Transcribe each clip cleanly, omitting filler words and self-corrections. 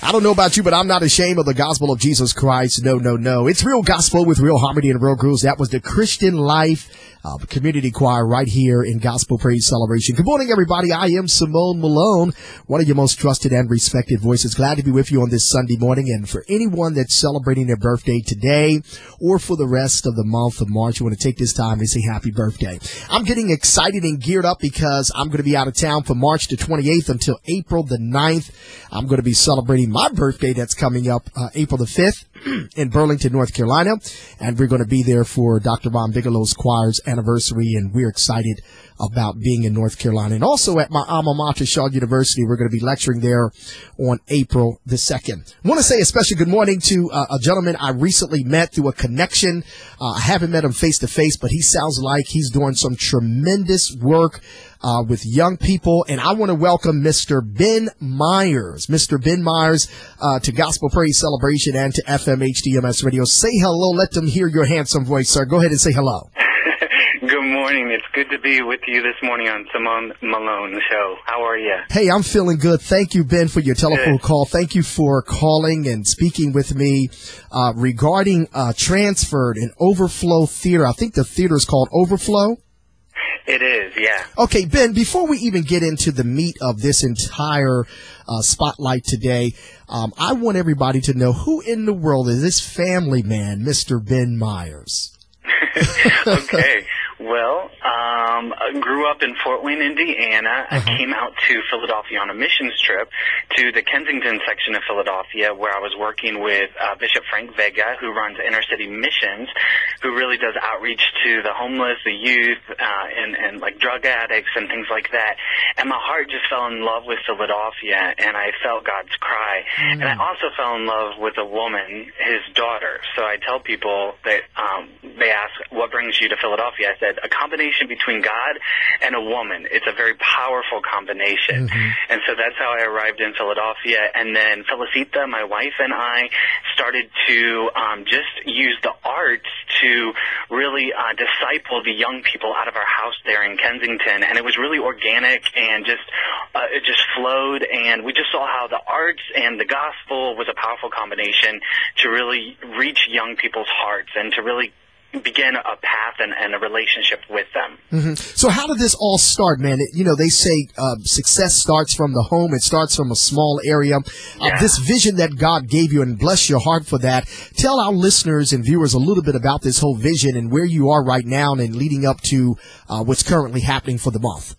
I don't know about you, but I'm not ashamed of the gospel of Jesus Christ. No, no, no. It's real gospel with real harmony and real grooves. That was the Christian Life community choir right here in Gospel Praise Celebration. Good morning, everybody. I am Simone Malone, one of your most trusted and respected voices. Glad to be with you on this Sunday morning. And for anyone that's celebrating their birthday today or for the rest of the month of March, you want to take this time to say happy birthday. I'm getting excited and geared up because I'm going to be out of town from March the 28th until April the 9th. I'm going to be celebrating my birthday that's coming up April the 5th in Burlington, North Carolina. And we're going to be there for Dr. Ron Bigelow's choir's anniversary, and we're excited about being in North Carolina. And also at my alma mater, Shaw University, we're going to be lecturing there on April the 2nd. I want to say a special good morning to a gentleman I recently met through a connection. I haven't met him face to face, but he sounds like he's doing some tremendous work with young people. And I want to welcome Mr. Ben Myers. Mr. Ben Myers to Gospel Praise Celebration and to FM HDMS Radio. Say hello. Let them hear your handsome voice, sir. Go ahead and say hello. Good morning. It's good to be with you this morning on Simone Malone Show. How are you? Hey, I'm feeling good. Thank you, Ben, for your telephone call. Thank you for calling and speaking with me regarding Transferred and Overflow Theater. I think the theater is called Overflow. It is, yeah. Okay, Ben, before we even get into the meat of this entire spotlight today, I want everybody to know who in the world is this family man, Mr. Ben Myers? Okay. Well, I grew up in Fort Wayne, Indiana. I came out to Philadelphia on a missions trip to the Kensington section of Philadelphia, where I was working with Bishop Frank Vega, who runs Inner City Missions, who really does outreach to the homeless, the youth, and like drug addicts and things like that. And my heart just fell in love with Philadelphia, and I felt God's cry. And I also fell in love with a woman, his daughter. So I tell people that they ask, what brings you to Philadelphia? I said, a combination between God and a woman. It's a very powerful combination. And so that's how I arrived in Philadelphia. And then Felicita, my wife, and I started to just use the arts to really disciple the young people out of our house there in Kensington. And it was really organic and just it just flowed. And we just saw how the arts and the gospel was a powerful combination to really reach young people's hearts and to really begin a path and a relationship with them. So how did this all start, man? They say success starts from the home. It starts from a small area. This vision that God gave you, and bless your heart for that. Tell our listeners and viewers a little bit about this whole vision and where you are right now and leading up to what's currently happening for the month.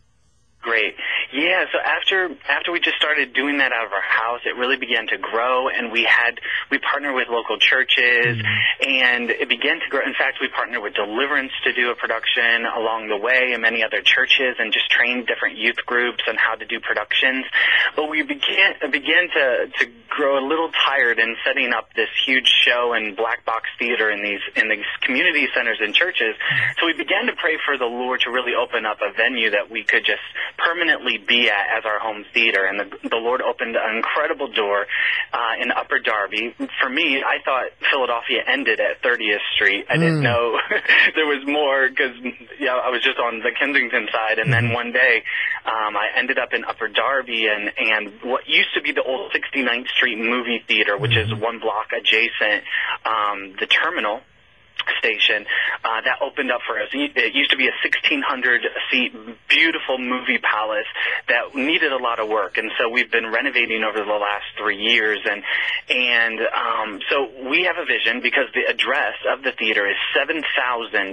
Great. Yeah, so after we just started doing that out of our house, it really began to grow, and we partnered with local churches, and it began to grow. In fact, we partnered with Deliverance to do a production along the way, and many other churches, and just trained different youth groups on how to do productions. But we began to grow a little tired in setting up this huge show and black box theater in these community centers and churches. So we began to pray for the Lord to really open up a venue that we could just permanently be at as our home theater, and the Lord opened an incredible door in Upper Darby. For me, I thought Philadelphia ended at 30th Street. I didn't know there was more because I was just on the Kensington side, and then one day I ended up in Upper Darby and what used to be the old 69th Street movie theater, which is one block adjacent the terminal station, that opened up for us. It used to be a 1,600-seat beautiful movie palace that needed a lot of work, and so we've been renovating over the last 3 years, and so we have a vision because the address of the theater is 7,000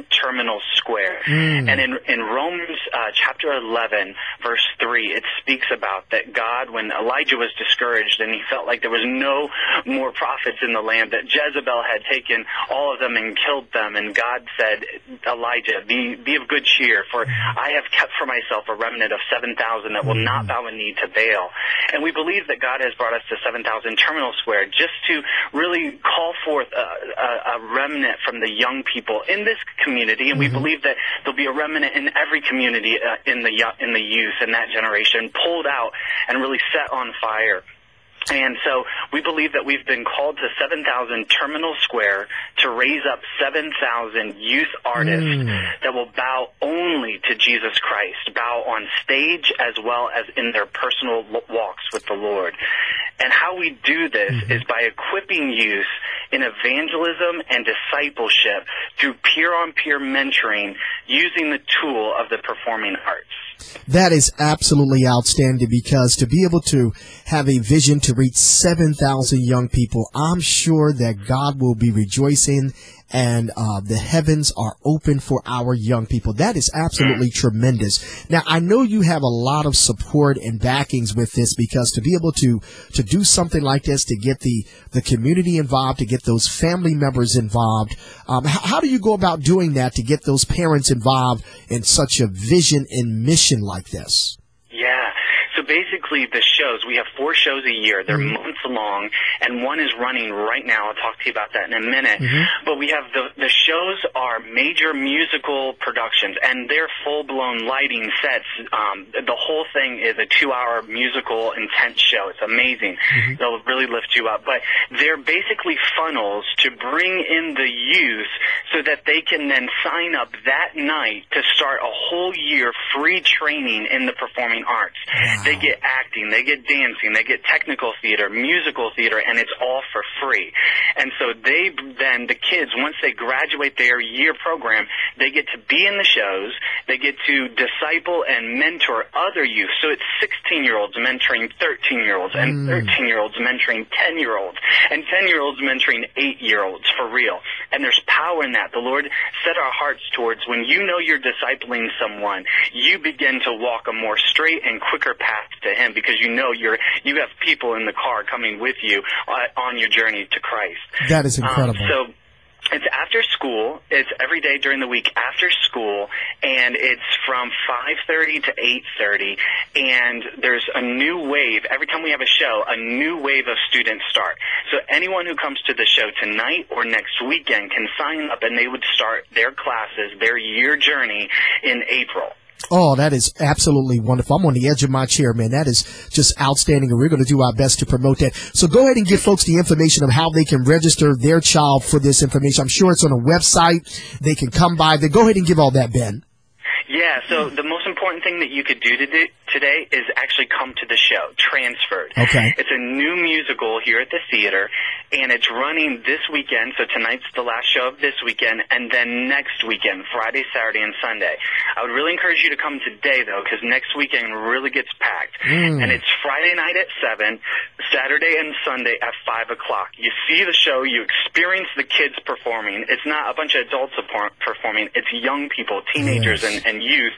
Terminal Square, and in Romans chapter 11, verse 3, it speaks about that God, when Elijah was discouraged and he felt like there was no more prophets in the land, that Jezebel had taken all of them and killed them, and God said, Elijah, be of good cheer, for I have kept for myself a remnant of 7,000 that will not bow a knee to Baal. And we believe that God has brought us to 7,000 Terminal Square just to really call forth a remnant from the young people in this community, and we believe that there'll be a remnant in every community in the youth in that generation, pulled out and really set on fire And so we believe that we've been called to 7,000 Terminal Square to raise up 7,000 youth artists that will bow only to Jesus Christ, bow on stage as well as in their personal walks with the Lord. And how we do this is by equipping youth in evangelism and discipleship through peer-on-peer mentoring using the tool of the performing arts. That is absolutely outstanding, because to be able to have a vision to reach 7,000 young people, I'm sure that God will be rejoicing and the heavens are open for our young people. That is absolutely tremendous. Now, I know you have a lot of support and backings with this, because to be able to do something like this, to get the community involved, to get those family members involved, how do you go about doing that to get those parents involved in such a vision and mission like this? Yeah. So basically the shows, we have 4 shows a year. They're months long, and one is running right now. I'll talk to you about that in a minute. But we have the shows are major musical productions, and they're full-blown lighting sets. The whole thing is a 2-hour musical intense show. It's amazing. They'll really lift you up. But they're basically funnels to bring in the youth so that they can then sign up that night to start a whole year free training in the performing arts. They get acting, they get dancing, they get technical theater, musical theater, and it's all for free. And so the kids, once they graduate their year program, they get to be in the shows, they get to disciple and mentor other youth. So it's 16-year-olds mentoring 13-year-olds, and 13-year-olds mentoring 10-year-olds, and 10-year-olds mentoring 8-year-olds, for real. And there's power in that. The Lord set our hearts towards, when you know you're discipling someone, you begin to walk a more straight and quicker path to Him, because you know you have people in the car coming with you on your journey to Christ. That is incredible. So it's after school. It's every day during the week after school, and it's from 5:30 to 8:30. And there's a new wave. Every time we have a show, a new wave of students start. So anyone who comes to the show tonight or next weekend can sign up, and they would start their classes, their year journey, in April. Oh, that is absolutely wonderful. I'm on the edge of my chair, man. That is just outstanding, and we're going to do our best to promote that. So go ahead and give folks the information of how they can register their child for this information. I'm sure it's on a website. They can come by. Go ahead and give all that, Ben. Yeah, so the most important thing that you could do today is actually come to the show, Transferred. Okay. It's a new musical here at the theater, and it's running this weekend. So tonight's the last show of this weekend, and then next weekend, Friday, Saturday, and Sunday. I would really encourage you to come today, though, because next weekend really gets packed. And it's Friday night at 7, Saturday and Sunday at 5 o'clock. You see the show, you experience the kids performing. It's not a bunch of adults performing. It's young people, teenagers, and youth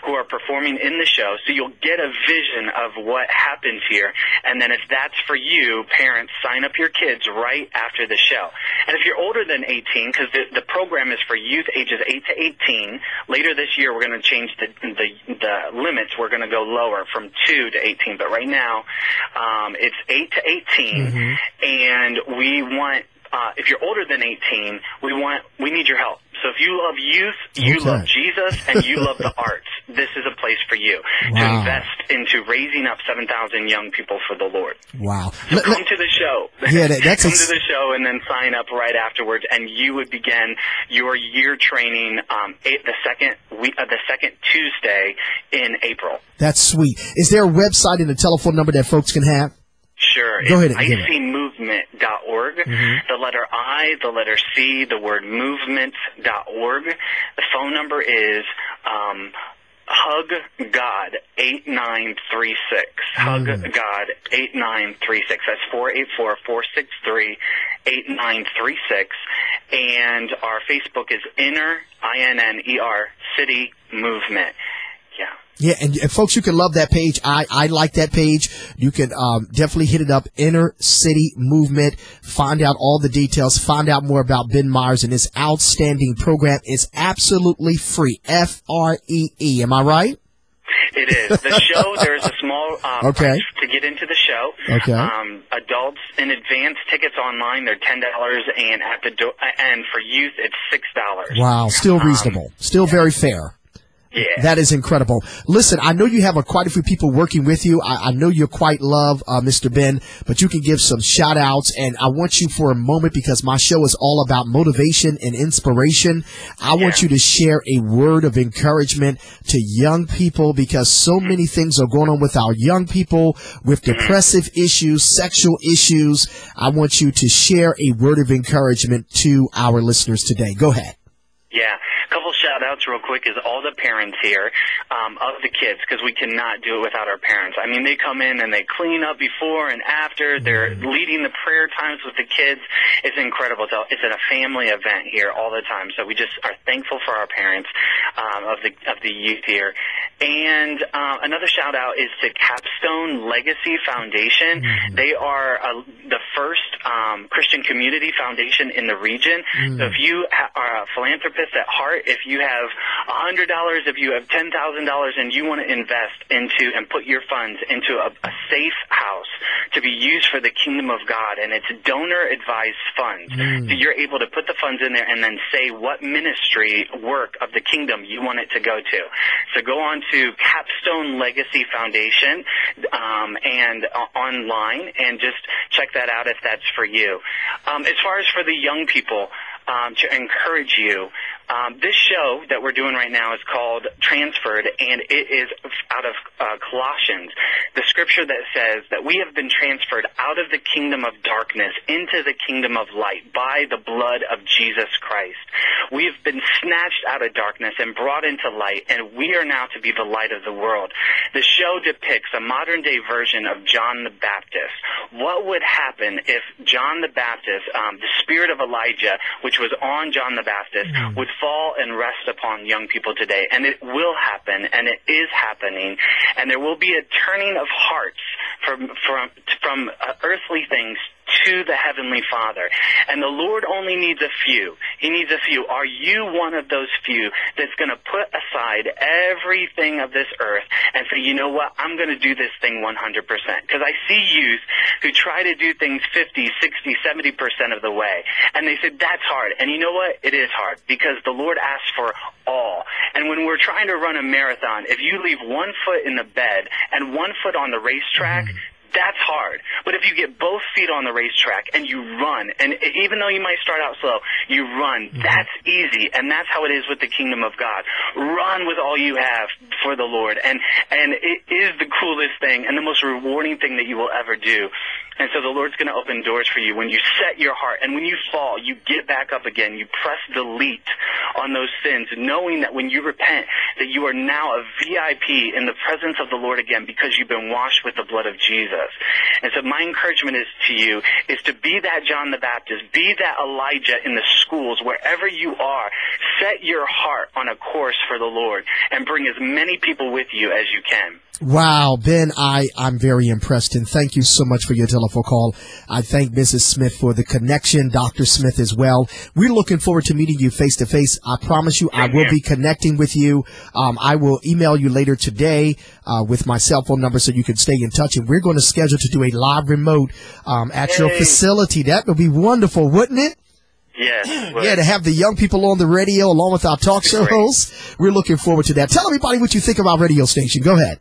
who are performing in the show. So you'll get a vision of what happens here. And then if that's for you, parents, sign up your kids right after the show. And if you're older than 18, because the program is for youth ages 8 to 18, later this year we're going to change the limits. We're going to go lower from 2 to 18. But right now it's 8 to 18. And we want, if you're older than 18, we need your help. So if you love youth, you love Jesus, and you love the arts, this is a place for you to invest into raising up 7,000 young people for the Lord. Wow. So come to the show. Yeah, that's come to the show and then sign up right afterwards, and you would begin your year training the second Tuesday in April. That's sweet. Is there a website and a telephone number that folks can have? Sure. Go ahead. It's icmovement.org. The letter I, the letter C, the word movement.org. The phone number is Hug God 8936. Hug God 8936. That's 484-463-8936. And our Facebook is Inner, INNER, City Movement. Yeah. Yeah, and folks, you can love that page. I like that page. You can definitely hit it up, Inner City Movement. Find out all the details. Find out more about Ben Myers and this outstanding program. It's absolutely free. Free. Am I right? It is. The show, there's a small price to get into the show. Adults in advance tickets online, they're $10, and at the and for youth, it's $6. Wow, still reasonable. Still very fair. Yeah. That is incredible. Listen, I know you have quite a few people working with you. I know you're quite loved, Mr. Ben, but you can give some shout outs. And I want you for a moment, because my show is all about motivation and inspiration. I want you to share a word of encouragement to young people, because so many things are going on with our young people with depressive issues, sexual issues. I want you to share a word of encouragement to our listeners today. Go ahead. Yeah. Couple shout outs real quick is all the parents here of the kids, because we cannot do it without our parents. I mean, they come in and they clean up before and after. They're leading the prayer times with the kids. It's incredible. It's a family event here all the time. So we just are thankful for our parents of the youth here. And another shout out is to Capstone Legacy Foundation. They are the first Christian community foundation in the region. So if you are a philanthropist at heart, if you have $100, if you have $10,000, and you want to invest into and put your funds into a safe house to be used for the kingdom of God, and it's donor-advised funds, so you're able to put the funds in there and then say what ministry work of the kingdom you want it to go to. So go on to Capstone Legacy Foundation and online, and just check that out if that's for you. As far as for the young people, to encourage you, this show that we're doing right now is called Transferred, and it is out of Colossians, the scripture that says that we have been transferred out of the kingdom of darkness into the kingdom of light by the blood of Jesus Christ. We have been snatched out of darkness and brought into light, and we are now to be the light of the world. The show depicts a modern-day version of John the Baptist. What would happen if John the Baptist, the spirit of Elijah, which was on John the Baptist, would fall and rest upon young people today? And it will happen, and it is happening, and there will be a turning of hearts from earthly things to the Heavenly Father. And the Lord only needs a few. He needs a few. Are you one of those few that's going to put aside everything of this earth and say, you know what, I'm going to do this thing 100%? Because I see youth who try to do things 50, 60, 70% of the way. And they said, that's hard. And you know what? It is hard, because the Lord asks for all. And when we're trying to run a marathon, if you leave one foot in the bed and one foot on the racetrack, that's hard. But if you get both feet on the racetrack and you run, and even though you might start out slow, you run, that's easy. And that's how it is with the kingdom of God. Run with all you have for the Lord. And it is the coolest thing and the most rewarding thing that you will ever do. And so the Lord's going to open doors for you when you set your heart. And when you fall, you get back up again. You press delete on those sins, knowing that when you repent, that you are now a VIP in the presence of the Lord again, because you've been washed with the blood of Jesus. And so my encouragement is to you is to be that John the Baptist, be that Elijah in the schools, wherever you are. Set your heart on a course for the Lord and bring as many people with you as you can. Wow, Ben, I'm very impressed, and thank you so much for your telephone call. I thank Mrs. Smith for the connection, Dr. Smith as well. We're looking forward to meeting you face to face. I promise you I will be connecting with you. I will email you later today with my cell phone number so you can stay in touch, and we're going to schedule to do a live remote at your facility. That would be wonderful, wouldn't it? Yes. Yeah, to have the young people on the radio along with our talk show hosts. We're looking forward to that. Tell everybody what you think of our radio station. Go ahead.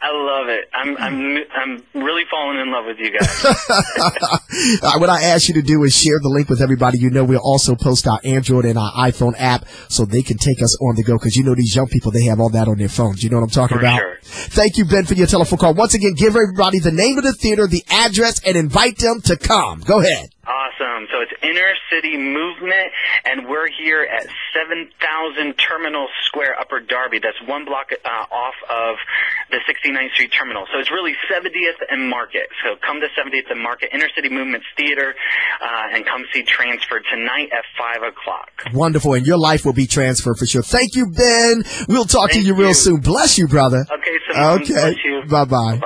I love it. I'm really falling in love with you guys. What I ask you to do is share the link with everybody. You know, we'll also post our Android and our iPhone app so they can take us on the go, because you know these young people, they have all that on their phones. You know what I'm talking about? Sure. Thank you, Ben, for your telephone call. Once again, give everybody the name of the theater, the address, and invite them to come. Go ahead. Awesome. So it's Inner City Movement, and we're here at 7000 Terminal Square, Upper Darby. That's one block off of the 69th Street Terminal. So it's really 70th and Market. So come to 70th and Market, Inner City Movements Theater, and come see Transferred tonight at 5 o'clock. Wonderful. And your life will be transferred for sure. Thank you, Ben. We'll talk to you real soon. Bless you, brother. Okay, so bless you. Bye-bye.